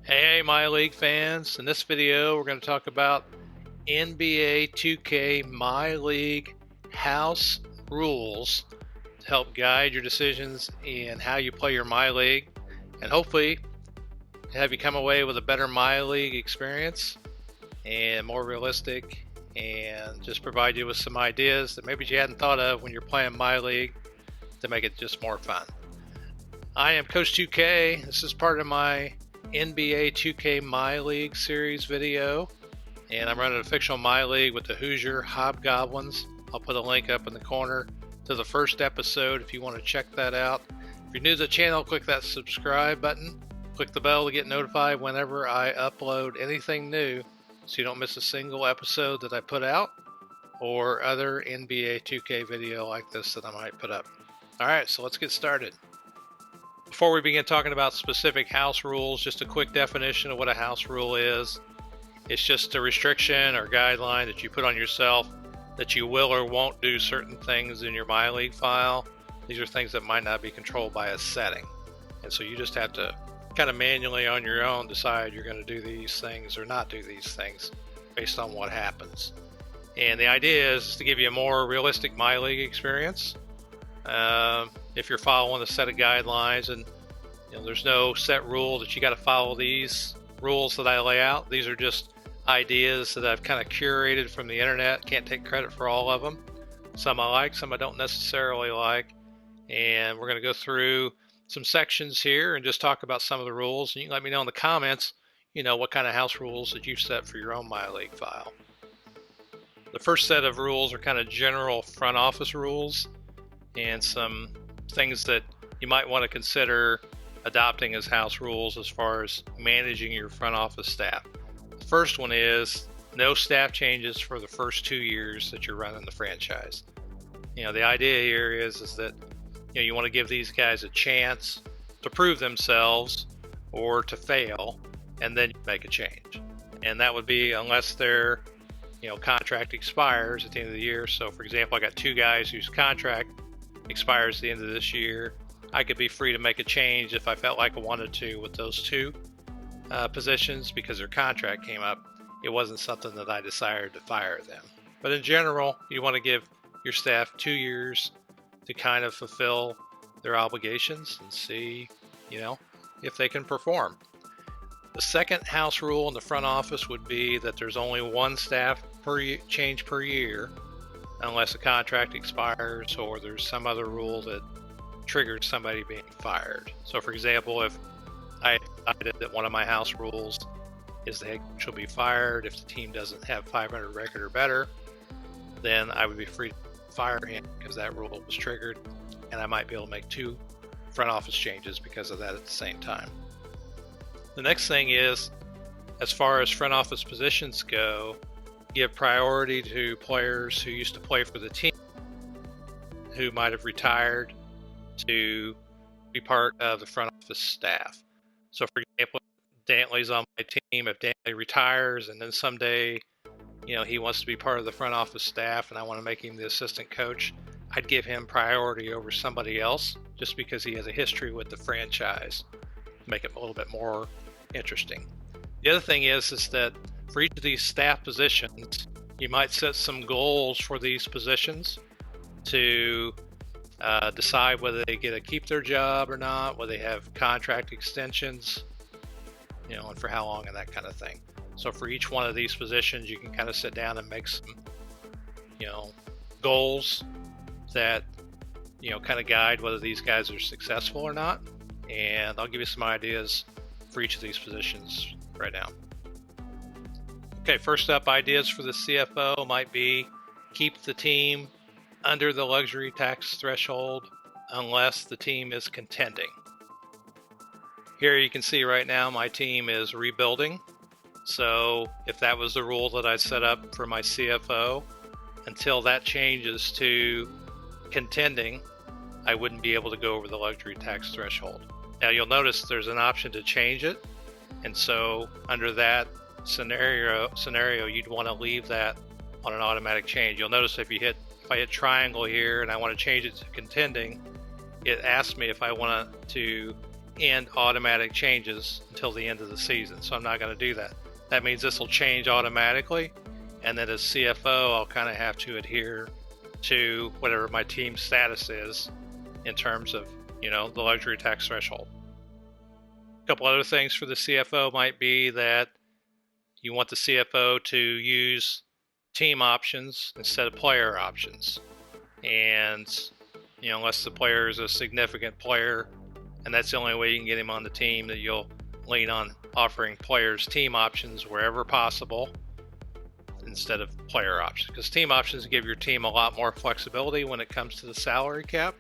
Hey, MyLeague fans. In this video, we're going to talk about NBA 2K MyLeague house rules to help guide your decisions in how you play your MyLeague and hopefully have you come away with a better MyLeague experience and more realistic, and just provide you with some ideas that maybe you hadn't thought of when you're playing MyLeague to make it just more fun. I am Coach 2K. This is part of my NBA 2K MyLeague series video, and I'm running an official MyLeague with the Hoosier Hobgoblins. I'll put a link up in the corner to the first episode if you want to check that out. If you're new to the channel, click that subscribe button. Click the bell to get notified whenever I upload anything new so you don't miss a single episode that I put out or other NBA 2K video like this that I might put up. Alright, so let's get started. Before we begin talking about specific house rules, just a quick definition of what a house rule is. It's just a restriction or guideline that you put on yourself that you will or won't do certain things in your MyLeague file. These are things that might not be controlled by a setting. And so you just have to kind of manually on your own decide you're going to do these things or not do these things based on what happens. And the idea is to give you a more realistic MyLeague experience. If you're following a set of guidelines, and there's no set rule that you got to follow these rules that I lay out. These are just ideas that I've kind of curated from the internet. Can't take credit for all of them. Some I like, some I don't necessarily like. And we're going to go through some sections here and just talk about some of the rules. And you can let me know in the comments, what kind of house rules that you've set for your own MyLeague file. The first set of rules are kind of general front office rules and some things that you might want to consider adopting as house rules as far as managing your front office staff. The first one is no staff changes for the first 2 years that you're running the franchise. The idea here is that you want to give these guys a chance to prove themselves or to fail, and then you make a change. And that would be unless their contract expires at the end of the year. So for example, I got 2 guys whose contract expires at the end of this year. I could be free to make a change if I felt like I wanted to with those 2 positions because their contract came up. It wasn't something that I decided to fire them. But in general, you want to give your staff 2 years to kind of fulfill their obligations and see, if they can perform. The second house rule in the front office would be that there's only 1 staff change per year, unless a contract expires or there's some other rule that triggers somebody being fired. So for example, if I decided that one of my house rules is the head coach will be fired if the team doesn't have 500 record or better, then I would be free to fire him because that rule was triggered, and I might be able to make 2 front office changes because of that at the same time. The next thing is, as far as front office positions go, give priority to players who used to play for the team who might have retired to be part of the front office staff. So for example, Dantley's on my team. If Dantley retires and then someday he wants to be part of the front office staff and I want to make him the assistant coach, I'd give him priority over somebody else just because he has a history with the franchise, make it a little bit more interesting. The other thing is that for each of these staff positions, you might set some goals for these positions to decide whether they get to keep their job or not, whether they have contract extensions, and for how long and that kind of thing. So for each one of these positions, you can kind of sit down and make some, goals that, kind of guide whether these guys are successful or not. And I'll give you some ideas for each of these positions right now. Okay, first up, ideas for the CFO might be keep the team under the luxury tax threshold unless the team is contending. Here you can see right now my team is rebuilding. So if that was the rule that I set up for my CFO, until that changes to contending, I wouldn't be able to go over the luxury tax threshold. Now you'll notice there's an option to change it. And so under that scenario, you'd want to leave that on an automatic change. You'll notice if I hit triangle here and I want to change it to contending, it asks me if I want to and automatic changes until the end of the season. So I'm not going to do that. That means this will change automatically, and then as CFO, I'll kind of have to adhere to whatever my team status is in terms of, the luxury tax threshold. A couple other things for the CFO might be that you want the CFO to use team options instead of player options. And, unless the player is a significant player, and that's the only way you can get him on the team, that you'll lean on offering players team options wherever possible instead of player options, because team options give your team a lot more flexibility when it comes to the salary cap,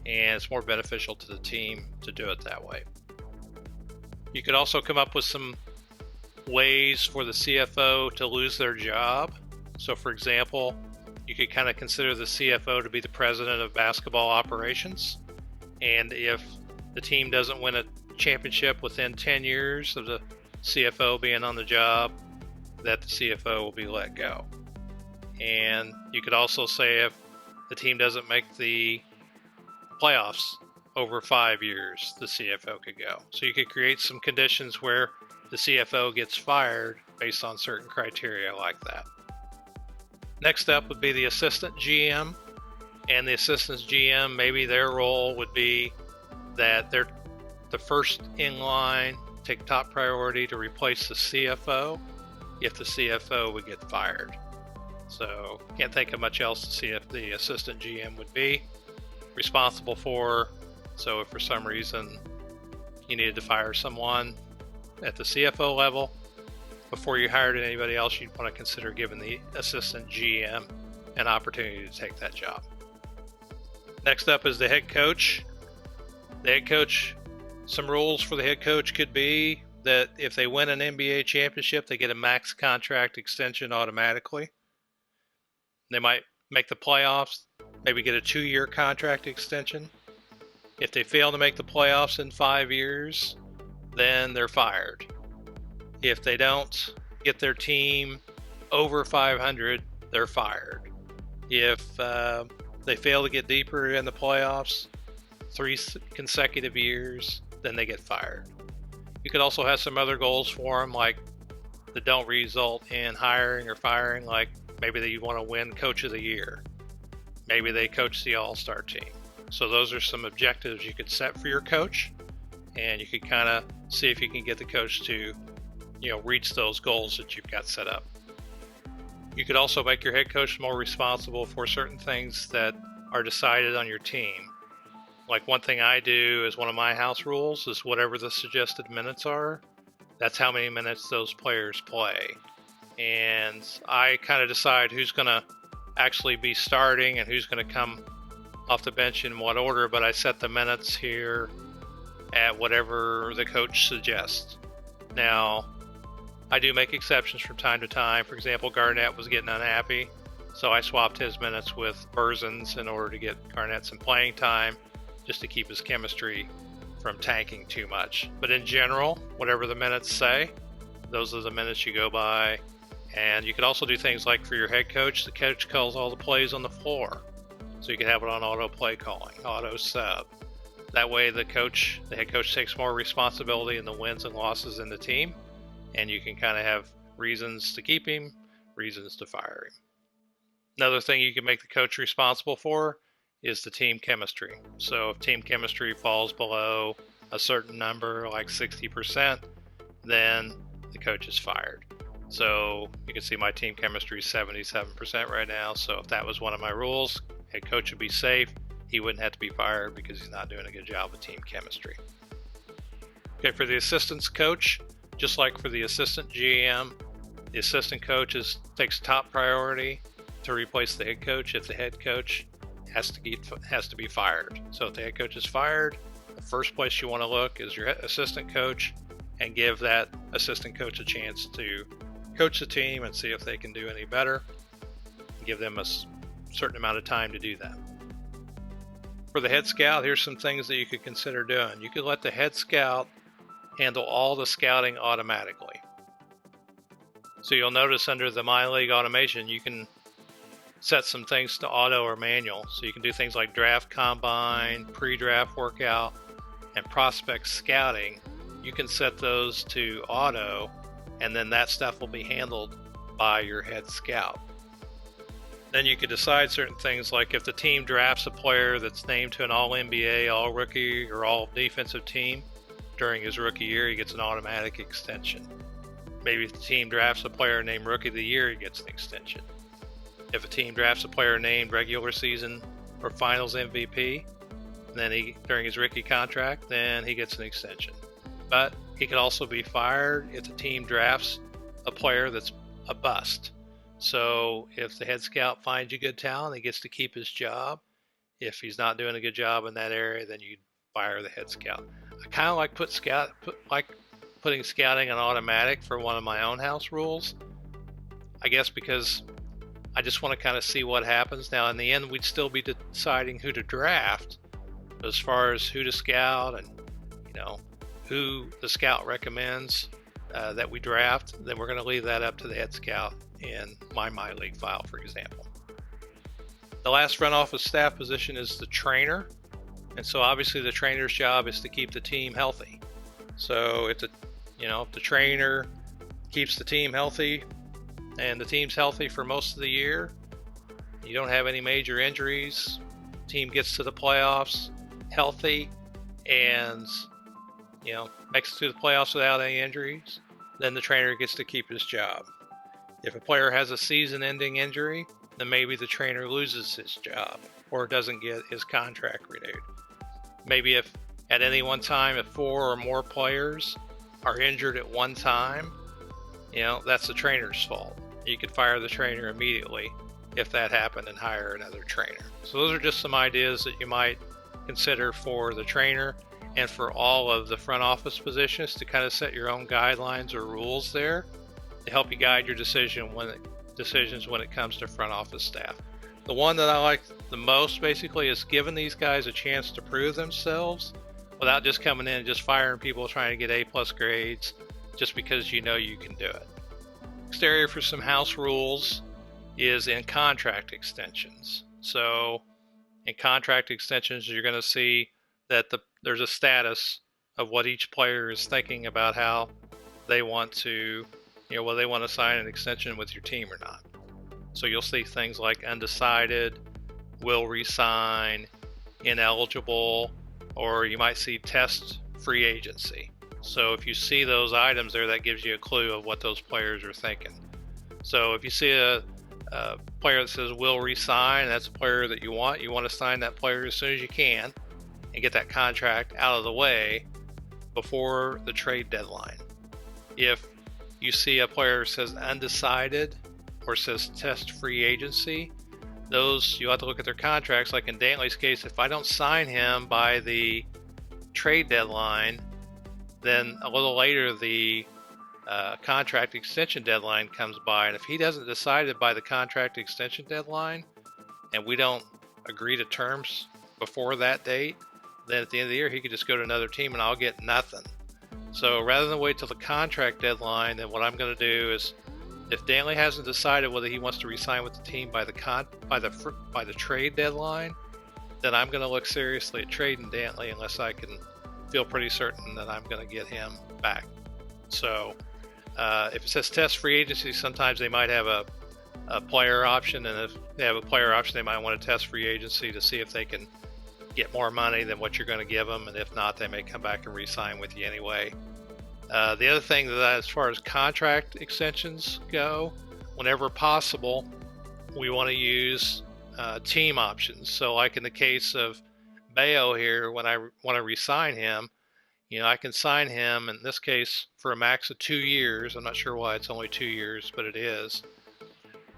and it's more beneficial to the team to do it that way. You could also come up with some ways for the CFO to lose their job. So for example, you could kind of consider the CFO to be the president of basketball operations, and if the team doesn't win a championship within 10 years of the CFO being on the job, that the CFO will be let go. And you could also say if the team doesn't make the playoffs over 5 years, the CFO could go. So you could create some conditions where the CFO gets fired based on certain criteria like that. Next up would be the assistant GM, and the assistant GM, maybe their role would be that they're the first in line, take top priority to replace the CFO if the CFO would get fired. So can't think of much else to see if the assistant GM would be responsible for. So if for some reason you needed to fire someone at the CFO level, before you hired anybody else, you'd want to consider giving the assistant GM an opportunity to take that job. Next up is the head coach. The head coach, some rules for the head coach could be that if they win an NBA championship, they get a max contract extension automatically. They might make the playoffs, maybe get a 2-year contract extension. If they fail to make the playoffs in 5 years, then they're fired. If they don't get their team over 500, they're fired. If they fail to get deeper in the playoffs 3 consecutive years, then they get fired. You could also have some other goals for them, like that don't result in hiring or firing, like maybe they want to win Coach of the Year. Maybe they coach the All-Star team. So those are some objectives you could set for your coach, and you could kind of see if you can get the coach to, reach those goals that you've got set up. You could also make your head coach more responsible for certain things that are decided on your team. Like one thing I do is one of my house rules is whatever the suggested minutes are, that's how many minutes those players play. And I kind of decide who's going to actually be starting and who's going to come off the bench in what order, but I set the minutes here at whatever the coach suggests. Now, I do make exceptions from time to time. For example, Garnett was getting unhappy, so I swapped his minutes with Berzin's in order to get Garnett some playing time, just to keep his chemistry from tanking too much. But in general, whatever the minutes say, those are the minutes you go by. And you could also do things like for your head coach, the coach calls all the plays on the floor. So you can have it on auto play calling, auto sub. That way the head coach takes more responsibility in the wins and losses in the team, and you can kind of have reasons to keep him, reasons to fire him. Another thing you can make the coach responsible for is the team chemistry. So if team chemistry falls below a certain number, like 60%, then the coach is fired. So you can see my team chemistry is 77% right now. So if that was one of my rules, head coach would be safe. He wouldn't have to be fired because he's not doing a good job with team chemistry. Okay, for the assistant's coach, just like for the assistant GM, the assistant coach takes top priority to replace the head coach if the head coach has to be fired. So if the head coach is fired, the first place you want to look is your assistant coach and give that assistant coach a chance to coach the team and see if they can do any better. Give them a certain amount of time to do that. For the head scout, here's some things that you could consider doing. You could let the head scout handle all the scouting automatically. So you'll notice under the MyLeague automation, you can set some things to auto or manual. So you can do things like draft combine, pre-draft workout, and prospect scouting, you can set those to auto, and then that stuff will be handled by your head scout. Then you could decide certain things, like if the team drafts a player that's named to an all-NBA, all-rookie, or all-defensive team during his rookie year, he gets an automatic extension. Maybe if the team drafts a player named Rookie of the Year, he gets an extension. If a team drafts a player named regular season or finals MVP, then during his rookie contract, then he gets an extension. But he could also be fired if the team drafts a player that's a bust. So if the head scout finds you good talent, he gets to keep his job. If he's not doing a good job in that area, then you fire the head scout. I kind of like putting scouting on automatic for one of my own house rules. I guess because I just want to kind of see what happens. Now, in the end, we'd still be deciding who to draft, but as far as who to scout and who the scout recommends that we draft, then we're going to leave that up to the head scout in my MyLeague file, for example. The last front office staff position is the trainer, and so obviously the trainer's job is to keep the team healthy. So if the trainer keeps the team healthy and the team's healthy for most of the year, you don't have any major injuries, team gets to the playoffs healthy and makes it to the playoffs without any injuries, then the trainer gets to keep his job. If a player has a season-ending injury, then maybe the trainer loses his job or doesn't get his contract renewed. Maybe if at any one time, if 4 or more players are injured at one time, that's the trainer's fault. You could fire the trainer immediately if that happened and hire another trainer. So those are just some ideas that you might consider for the trainer and for all of the front office positions, to kind of set your own guidelines or rules there to help you guide your decisions when it comes to front office staff. The one that I like the most basically is giving these guys a chance to prove themselves without just coming in and just firing people trying to get A+ grades just because you can do it. Next area for some house rules is in contract extensions. So in contract extensions, you're going to see that there's a status of what each player is thinking about how they want to, whether they want to sign an extension with your team or not. So you'll see things like undecided, will resign, ineligible, or you might see test free agency. So if you see those items there, that gives you a clue of what those players are thinking. So if you see a player that says will resign, that's a player that you want to sign that player as soon as you can and get that contract out of the way before the trade deadline. If you see a player that says undecided or says test free agency, those you have to look at their contracts. Like in Dantley's case, if I don't sign him by the trade deadline, then a little later the contract extension deadline comes by, and if he doesn't decide it by the contract extension deadline and we don't agree to terms before that date, then at the end of the year he could just go to another team and I'll get nothing. So rather than wait till the contract deadline, then what I'm going to do is, if Dantley hasn't decided whether he wants to re-sign with the team by the trade deadline, then I'm going to look seriously at trading Dantley unless I can feel pretty certain that I'm going to get him back. So if it says test free agency, sometimes they might have a player option, and if they have a player option, they might want to test free agency to see if they can get more money than what you're going to give them, and if not, they may come back and re-sign with you anyway. The other thing that, as far as contract extensions go, whenever possible, we want to use team options. So like in the case of Bayo here, when I want to re-sign him, I can sign him, in this case, for a max of 2 years. I'm not sure why it's only 2 years, but it is.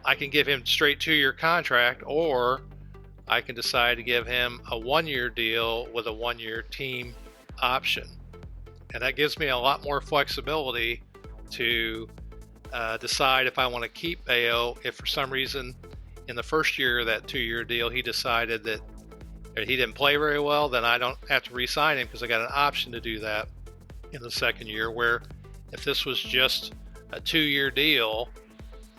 I can give him straight 2-year contract, or I can decide to give him a 1-year deal with a 1-year team option. And that gives me a lot more flexibility to decide if I want to keep Bayo. If for some reason in the first year of that 2-year deal he decided that he didn't play very well, then I don't have to re-sign him because I got an option to do that in the second year. Where if this was just a 2-year deal,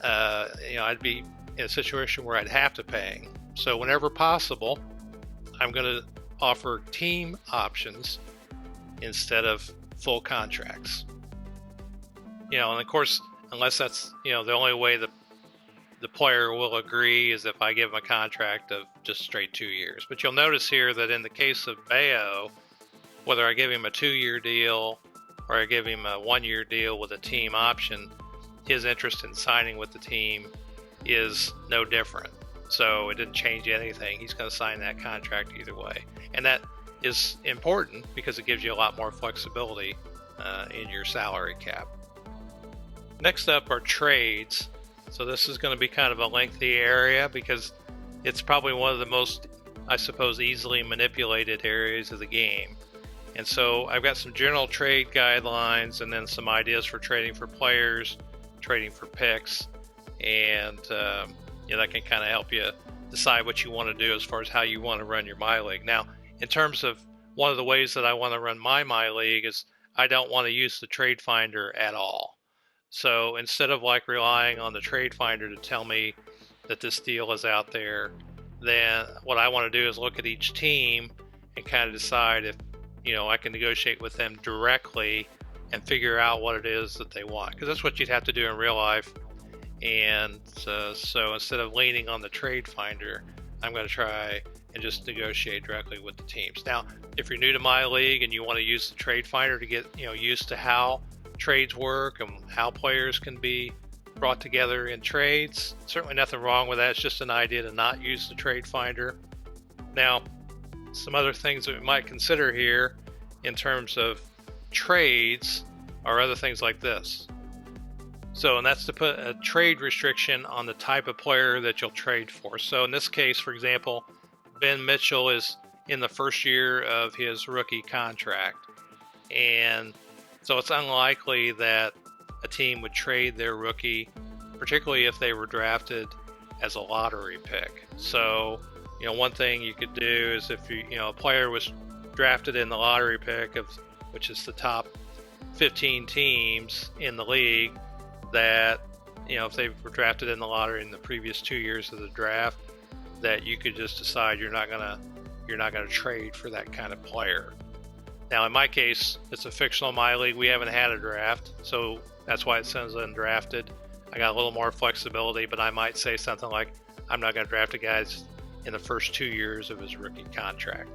I'd be in a situation where I'd have to pay him. So whenever possible, I'm going to offer team options instead of full contracts. And of course, unless that's the only way the player will agree is if I give him a contract of just straight 2 years. But you'll notice here that in the case of Bayo, whether I give him a 2-year deal or I give him a 1-year deal with a team option, his interest in signing with the team is no different. So it didn't change anything. He's going to sign that contract either way. And that is important because it gives you a lot more flexibility in your salary cap. Next up are trades. So this is going to be kind of a lengthy area because it's probably one of the most, I suppose, easily manipulated areas of the game. And so I've got some general trade guidelines and then some ideas for trading for players, trading for picks, and that can kind of help you decide what you want to do as far as how you want to run your MyLeague. Now, in terms of one of the ways that I want to run my MyLeague is I don't want to use the trade finder at all. So instead of relying on the trade finder to tell me that this deal is out there, then what I want to do is look at each team and kind of decide if I can negotiate with them directly and figure out what it is that they want, because that's what you'd have to do in real life. And so instead of leaning on the trade finder, I'm going to try and just negotiate directly with the teams. Now, if you're new to MyLeague and you want to use the trade finder to get used to how trades work and how players can be brought together in trades, certainly nothing wrong with that. It's just an idea to not use the trade finder. Now, some other things that we might consider here in terms of trades are other things like this. So, and that's to put a trade restriction on the type of player that you'll trade for. So in this case, for example, Ben Mitchell is in the first year of his rookie contract. And so it's unlikely that a team would trade their rookie, particularly if they were drafted as a lottery pick. So, one thing you could do is if a player was drafted in the lottery pick which is the top 15 teams in the league, that if they were drafted in the lottery in the previous 2 years of the draft, that you could just decide you're not gonna trade for that kind of player. Now, in my case, it's a fictional MyLeague. We haven't had a draft, so that's why it says undrafted. I got a little more flexibility, but I might say something like, I'm not going to draft a guy in the first 2 years of his rookie contract.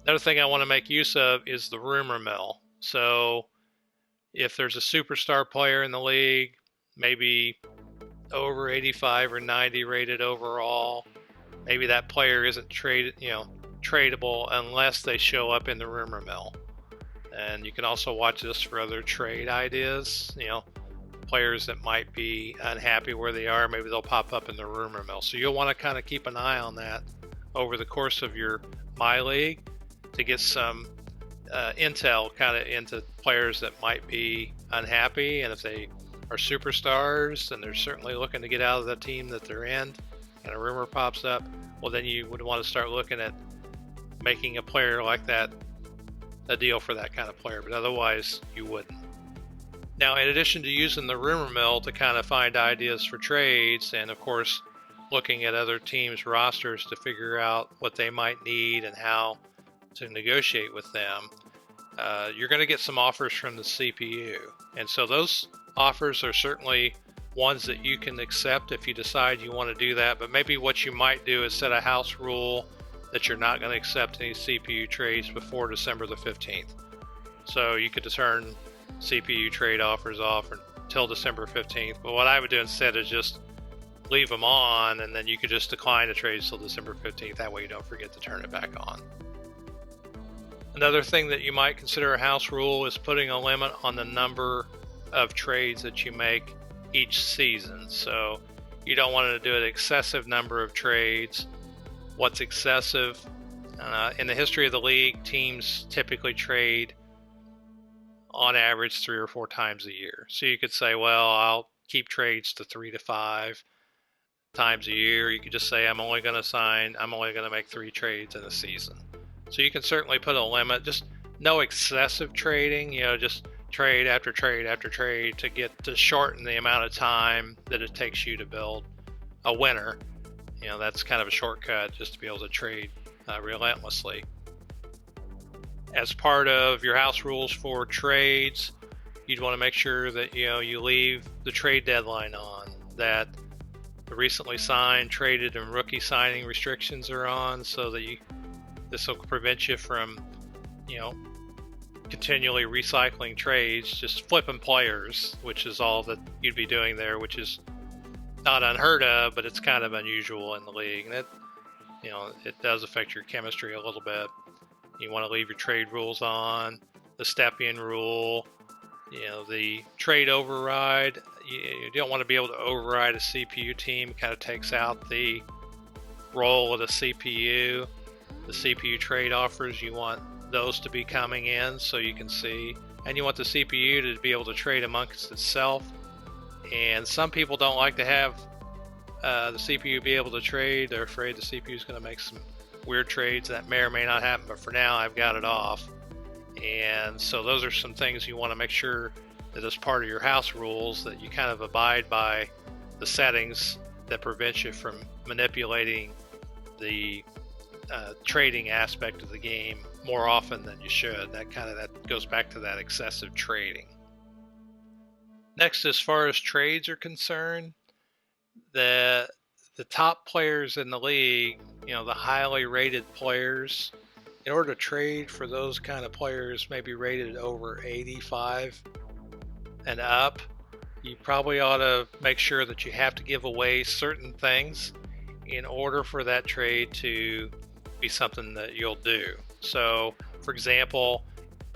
Another thing I want to make use of is the rumor mill. So if there's a superstar player in the league, maybe over 85 or 90 rated overall, maybe that player isn't tradable unless they show up in the rumor mill. And you can also watch this for other trade ideas. Players that might be unhappy where they are, maybe they'll pop up in the rumor mill. So you'll want to kind of keep an eye on that over the course of your MyLeague to get some intel kind of into players that might be unhappy. And if they are superstars and they're certainly looking to get out of the team that they're in, and a rumor pops up, well, then you would want to start looking at making a player like that a deal for that kind of player, but otherwise you wouldn't. Now, in addition to using the rumor mill to kind of find ideas for trades, and of course looking at other teams' rosters to figure out what they might need and how to negotiate with them, you're going to get some offers from the CPU. And so those offers are certainly ones that you can accept if you decide you want to do that, but maybe what you might do is set a house rule that you're not going to accept any CPU trades before December the 15th. So you could turn CPU trade offers off until December 15th. But what I would do instead is just leave them on, and then you could just decline the trades till December 15th. That way you don't forget to turn it back on. Another thing that you might consider a house rule is putting a limit on the number of trades that you make each season. So you don't want to do an excessive number of trades. What's excessive? In the history of the league, teams typically trade on average 3 or 4 times a year. So you could say, well, I'll keep trades to 3 to 5 times a year. You could just say, I'm only going to make 3 trades in a season. So you can certainly put a limit, just no excessive trading, just trade after trade after trade to shorten the amount of time that it takes you to build a winner. That's kind of a shortcut just to be able to trade relentlessly. as part of your house rules for trades, you'd want to make sure that you leave the trade deadline on, that the recently signed, traded, and rookie signing restrictions are on, so that this will prevent you from continually recycling trades, just flipping players, which is all that you'd be doing there, which is not unheard of, but it's kind of unusual in the league, and it does affect your chemistry a little bit. You want to leave your trade rules on, the step-in rule, the trade override. You don't want to be able to override a CPU team. It kind of takes out the role of the CPU. The CPU trade offers, you want those to be coming in so you can see, and you want the CPU to be able to trade amongst itself. And some people don't like to have the CPU be able to trade. They're afraid the CPU is going to make some weird trades that may or may not happen, but for now I've got it off. And so those are some things you want to make sure that as part of your house rules, that you kind of abide by the settings that prevent you from manipulating the trading aspect of the game more often than you should. That goes back to that excessive trading. Next, as far as trades are concerned, the top players in the league, the highly rated players, in order to trade for those kind of players, maybe rated over 85 and up, you probably ought to make sure that you have to give away certain things in order for that trade to be something that you'll do. So, for example,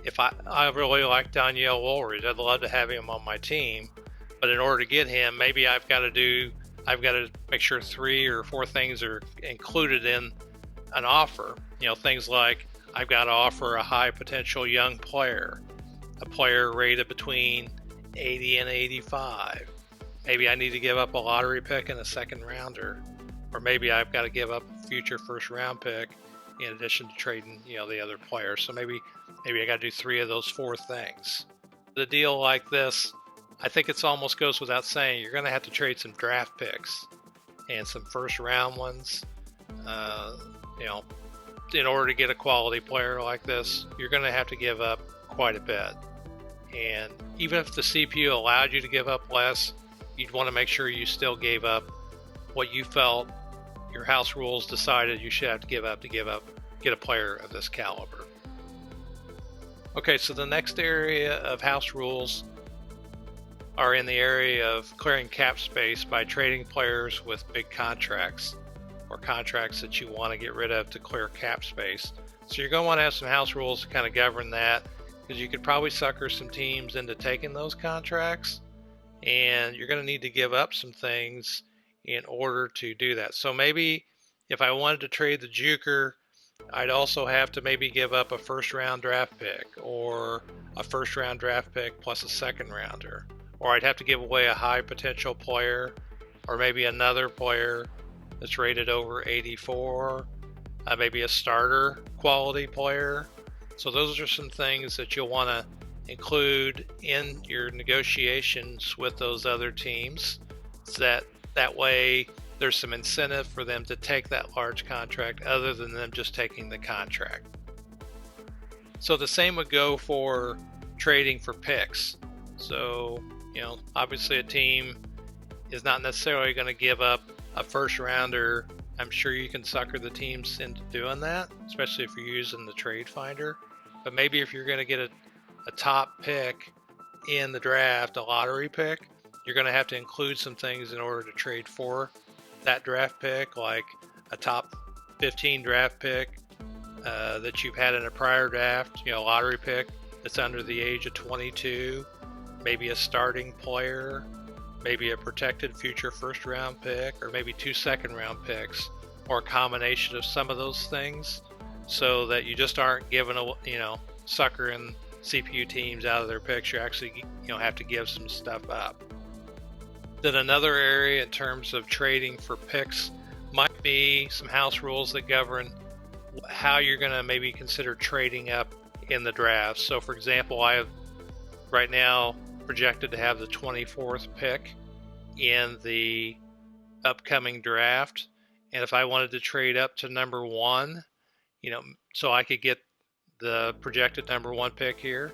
if I really like Danielle Woolridge, I'd love to have him on my team, but in order to get him, maybe I've got to make sure 3 or 4 things are included in an offer. Things like I've got to offer a high potential young player, a player rated between 80 and 85. Maybe I need to give up a lottery pick and a second rounder, or maybe I've got to give up a future first round pick in addition to trading, the other player. So maybe I got to do 3 of those 4 things. The deal like this, I think it's almost goes without saying, you're going to have to trade some draft picks and some first round ones. In order to get a quality player like this, you're going to have to give up quite a bit. And even if the CPU allowed you to give up less, you'd want to make sure you still gave up what you felt your house rules decided you should have to get a player of this caliber. Okay, so the next area of house rules are in the area of clearing cap space by trading players with big contracts, or contracts that you want to get rid of to clear cap space. So you're going to want to have some house rules to kind of govern that, because you could probably sucker some teams into taking those contracts, and you're going to need to give up some things in order to do that. So maybe if I wanted to trade the Juker, I'd also have to maybe give up a first round draft pick, or a first round draft pick plus a second rounder, or I'd have to give away a high potential player, or maybe another player that's rated over 84, maybe a starter quality player. So those are some things that you'll want to include in your negotiations with those other teams, so that way there's some incentive for them to take that large contract other than them just taking the contract. So the same would go for trading for picks. So, obviously a team is not necessarily going to give up a first rounder. I'm sure you can sucker the teams into doing that, especially if you're using the trade finder. But maybe if you're going to get a top pick in the draft, a lottery pick, you're going to have to include some things in order to trade for that draft pick, like a top 15 draft pick that you've had in a prior draft, lottery pick that's under the age of 22, maybe a starting player, maybe a protected future first round pick, or maybe 2 second round picks, or a combination of some of those things, so that you just aren't giving suckering CPU teams out of their picks. You actually have to give some stuff up. Then another area in terms of trading for picks might be some house rules that govern how you're going to maybe consider trading up in the draft. So for example, I have right now projected to have the 24th pick in the upcoming draft. And if I wanted to trade up to number 1, so I could get the projected number 1 pick here,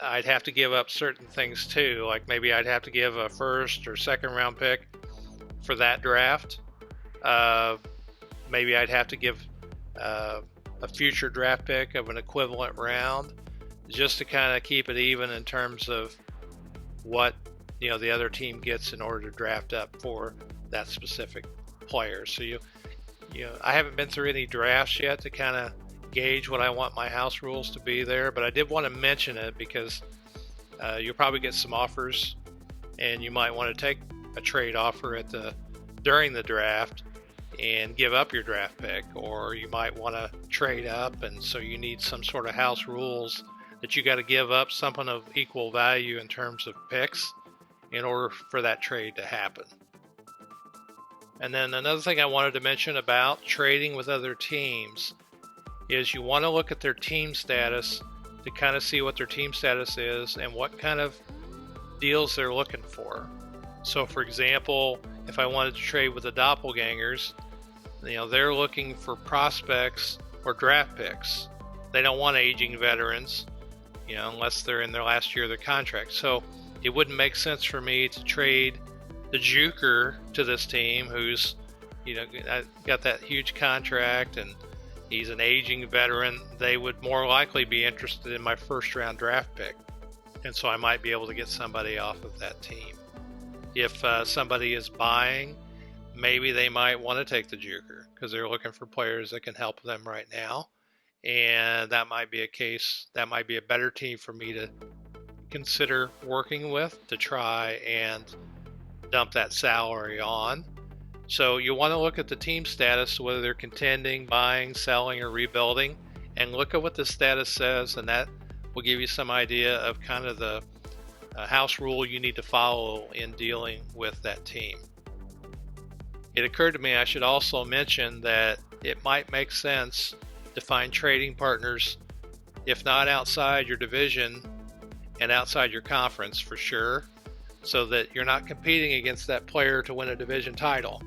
I'd have to give up certain things too. Like maybe I'd have to give a first or second round pick for that draft. Maybe I'd have to give a future draft pick of an equivalent round, just to kind of keep it even in terms of what the other team gets in order to draft up for that specific player. So I haven't been through any drafts yet to kind of gauge what I want my house rules to be there, but I did want to mention it because you'll probably get some offers, and you might want to take a trade offer during the draft and give up your draft pick, or you might want to trade up, and so you need some sort of house rules that you got to give up something of equal value in terms of picks in order for that trade to happen. And then another thing I wanted to mention about trading with other teams is you want to look at their team status to kind of see what their team status is and what kind of deals they're looking for. So for example, if I wanted to trade with the Doppelgangers, they're looking for prospects or draft picks. They don't want aging veterans, unless they're in their last year of their contract. So it wouldn't make sense for me to trade the Juker to this team who's, got that huge contract and he's an aging veteran. They would more likely be interested in my first round draft pick. And so I might be able to get somebody off of that team. If somebody is buying, maybe they might want to take the Juker because they're looking for players that can help them right now. And that might be a better team for me to consider working with to try and dump that salary on. So you want to look at the team status, whether they're contending, buying, selling, or rebuilding, and look at what the status says, and that will give you some idea of kind of the house rule you need to follow in dealing with that team. It occurred to me I should also mention that it might make sense to find trading partners, if not outside your division and outside your conference for sure, so that you're not competing against that player to win a division title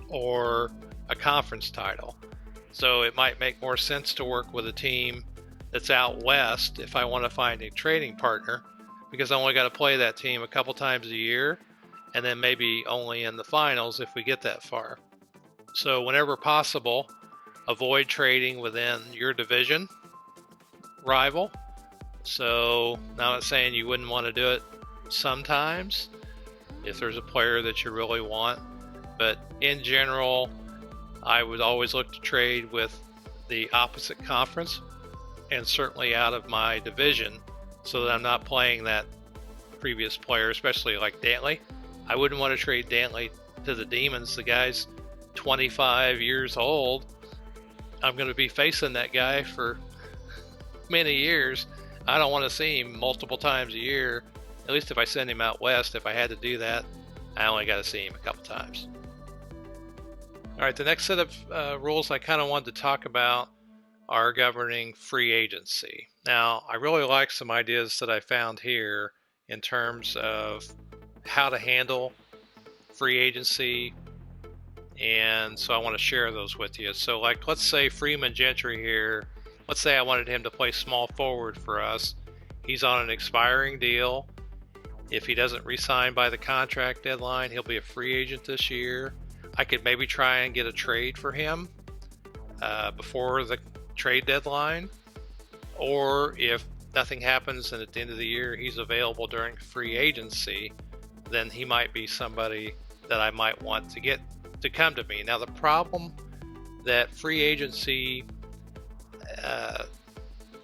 or a conference title. So it might make more sense to work with a team that's out west if I want to find a trading partner, because I only got to play that team a couple times a year, and then maybe only in the finals if we get that far. So whenever possible, avoid trading within your division rival. So I'm not saying you wouldn't want to do it sometimes if there's a player that you really want, but in general, I would always look to trade with the opposite conference and certainly out of my division, so that I'm not playing that previous player, especially like Dantley. I wouldn't want to trade Dantley to the Demons. The guy's 25 years old. I'm going to be facing that guy for many years. I don't want to see him multiple times a year. At least if I send him out west, if I had to do that, I only got to see him a couple times. All right, the next set of rules I kind of wanted to talk about are governing free agency. Now, I really like some ideas that I found here in terms of how to handle free agency, and so I want to share those with you. So like, let's say Freeman Gentry here, let's say I wanted him to play small forward for us. He's on an expiring deal. If he doesn't re-sign by the contract deadline, he'll be a free agent this year. I could maybe try and get a trade for him before the trade deadline, or if nothing happens and at the end of the year he's available during free agency, then he might be somebody that I might want to get to come to me. Now, the problem that free agency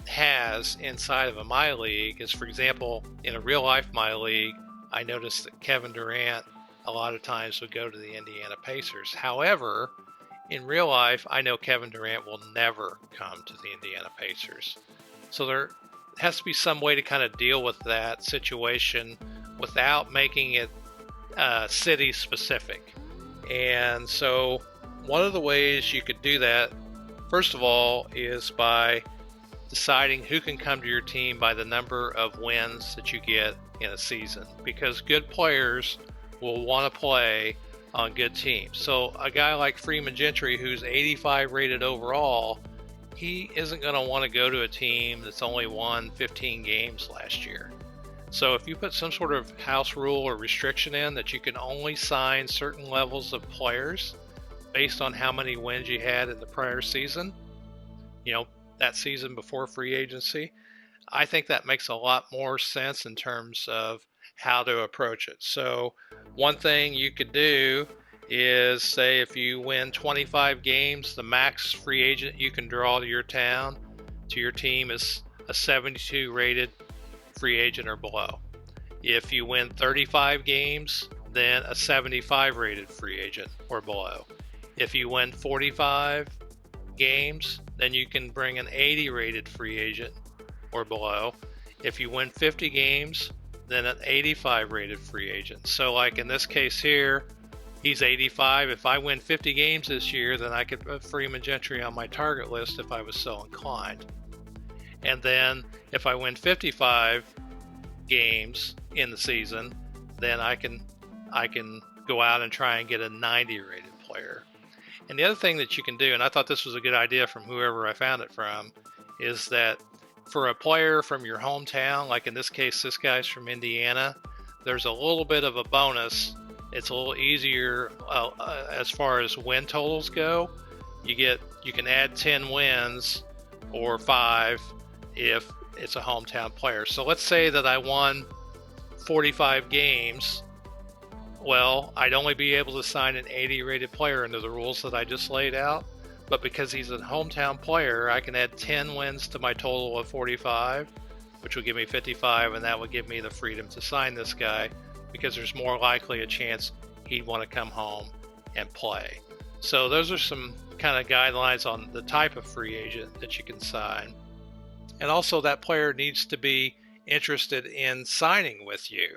has inside of a MyLeague is, for example, in a real life MyLeague, I noticed that Kevin Durant a lot of times would go to the Indiana Pacers. However, in real life, I know Kevin Durant will never come to the Indiana Pacers. So there has to be some way to kind of deal with that situation without making it city specific. And so one of the ways you could do that, first of all, is by deciding who can come to your team by the number of wins that you get in a season, because good players will want to play on good teams. So a guy like Freeman Gentry, who's 85 rated overall, he isn't going to want to go to a team that's only won 15 games last year. So if you put some sort of house rule or restriction in that you can only sign certain levels of players based on how many wins you had in the prior season, that season before free agency, I think that makes a lot more sense in terms of how to approach it. So one thing you could do is say if you win 25 games, the max free agent you can draw to your team is a 72 rated free agent or below. If you win 35 games, then a 75 rated free agent or below. If you win 45 games, then you can bring an 80 rated free agent or below. If you win 50 games, then an 85 rated free agent. So like in this case here, he's 85. If I win 50 games this year, then I could put Freeman Gentry on my target list if I was so inclined. And then if I win 55 games in the season, then I can go out and try and get a 90 rated player. And the other thing that you can do, and I thought this was a good idea from whoever I found it from, is that for a player from your hometown, like in this case, this guy's from Indiana, there's a little bit of a bonus. It's a little easier as far as win totals go. You can add 10 wins or 5 if it's a hometown player. So let's say that I won 45 games. Well, I'd only be able to sign an 80 rated player under the rules that I just laid out. But because he's a hometown player, I can add 10 wins to my total of 45, which would give me 55, and that would give me the freedom to sign this guy because there's more likely a chance he'd want to come home and play. So those are some kind of guidelines on the type of free agent that you can sign. And also that player needs to be interested in signing with you.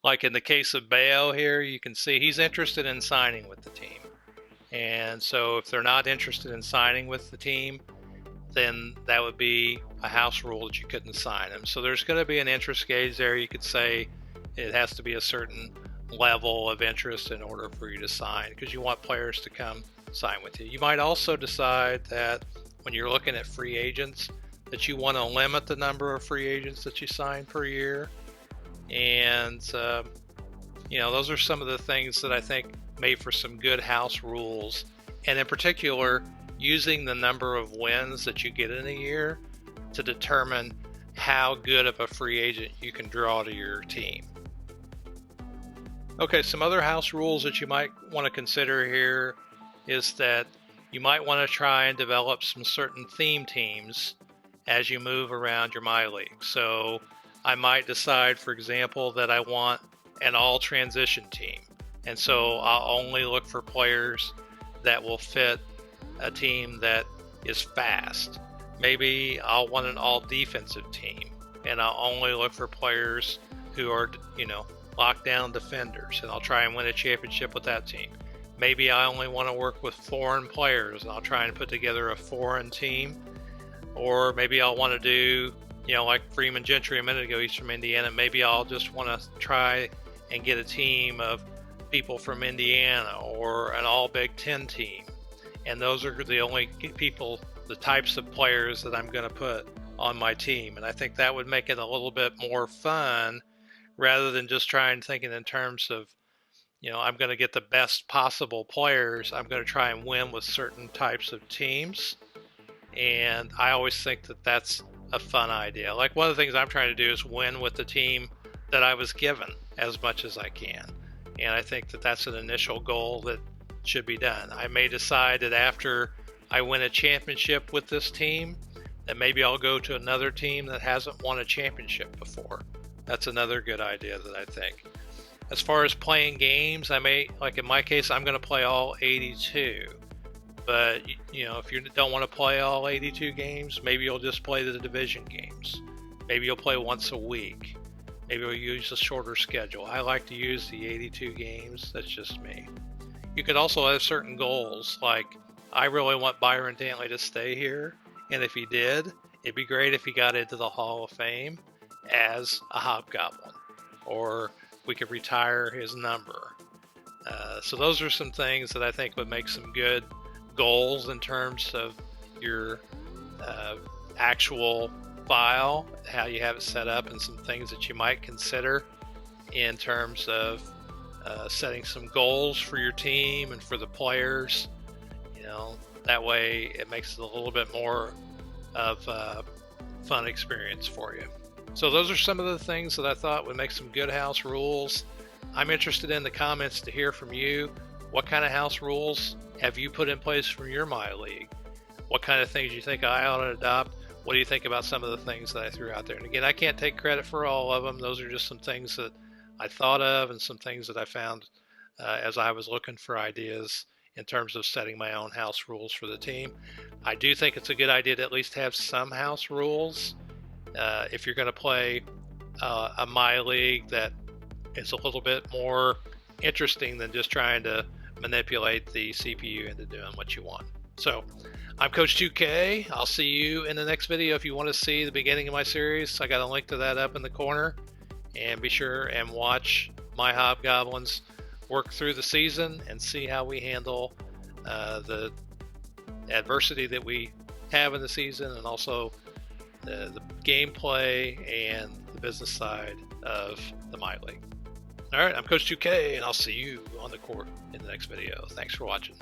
Like in the case of Bayo here, you can see he's interested in signing with the team. And so if they're not interested in signing with the team, then that would be a house rule that you couldn't sign him. So there's going to be an interest gauge there. You could say it has to be a certain level of interest in order for you to sign, because you want players to come sign with you. You might also decide that when you're looking at free agents that you want to limit the number of free agents that you sign per year. And, those are some of the things that I think made for some good house rules. And in particular, using the number of wins that you get in a year to determine how good of a free agent you can draw to your team. Okay, some other house rules that you might want to consider here is that you might want to try and develop some certain theme teams as you move around your MyLeague. So I might decide, for example, that I want an all transition team. And so I'll only look for players that will fit a team that is fast. Maybe I'll want an all defensive team, and I'll only look for players who are, lockdown defenders, and I'll try and win a championship with that team. Maybe I only want to work with foreign players, and I'll try and put together a foreign team. Or maybe I'll want to do, like Freeman Gentry a minute ago, he's from Indiana. Maybe I'll just want to try and get a team of people from Indiana or an all Big Ten team. And those are the only people, the types of players that I'm going to put on my team. And I think that would make it a little bit more fun rather than just thinking in terms of, I'm going to get the best possible players. I'm going to try and win with certain types of teams. And I always think that that's a fun idea. Like one of the things I'm trying to do is win with the team that I was given as much as I can. And I think that that's an initial goal that should be done. I may decide that after I win a championship with this team, that maybe I'll go to another team that hasn't won a championship before. That's another good idea that I think. As far as playing games, I may, like in my case, I'm going to play all 82. But, if you don't want to play all 82 games, maybe you'll just play the division games. Maybe you'll play once a week. Maybe you'll use a shorter schedule. I like to use the 82 games. That's just me. You could also have certain goals, like I really want Byron Dantley to stay here. And if he did, it'd be great if he got into the Hall of Fame as a Hobgoblin. Or we could retire his number. So those are some things that I think would make some good goals in terms of your actual file, how you have it set up, and some things that you might consider in terms of setting some goals for your team and for the players. That way it makes it a little bit more of a fun experience for you. So those are some of the things that I thought would make some good house rules. I'm interested in the comments to hear from you. What kind of house rules have you put in place for your MyLeague? What kind of things you think I ought to adopt? What do you think about some of the things that I threw out there? And again, I can't take credit for all of them. Those are just some things that I thought of and some things that I found as I was looking for ideas in terms of setting my own house rules for the team. I do think it's a good idea to at least have some house rules if you're going to play a MyLeague that is a little bit more interesting than just trying to manipulate the CPU into doing what you want. So I'm Coach 2K. I'll see you in the next video. If you want to see the beginning of my series, I got a link to that up in the corner. And be sure and watch my Hobgoblins work through the season and see how we handle the adversity that we have in the season, and also the gameplay and the business side of the MyLeague. All right, I'm Coach 2K, and I'll see you on the court in the next video. Thanks for watching.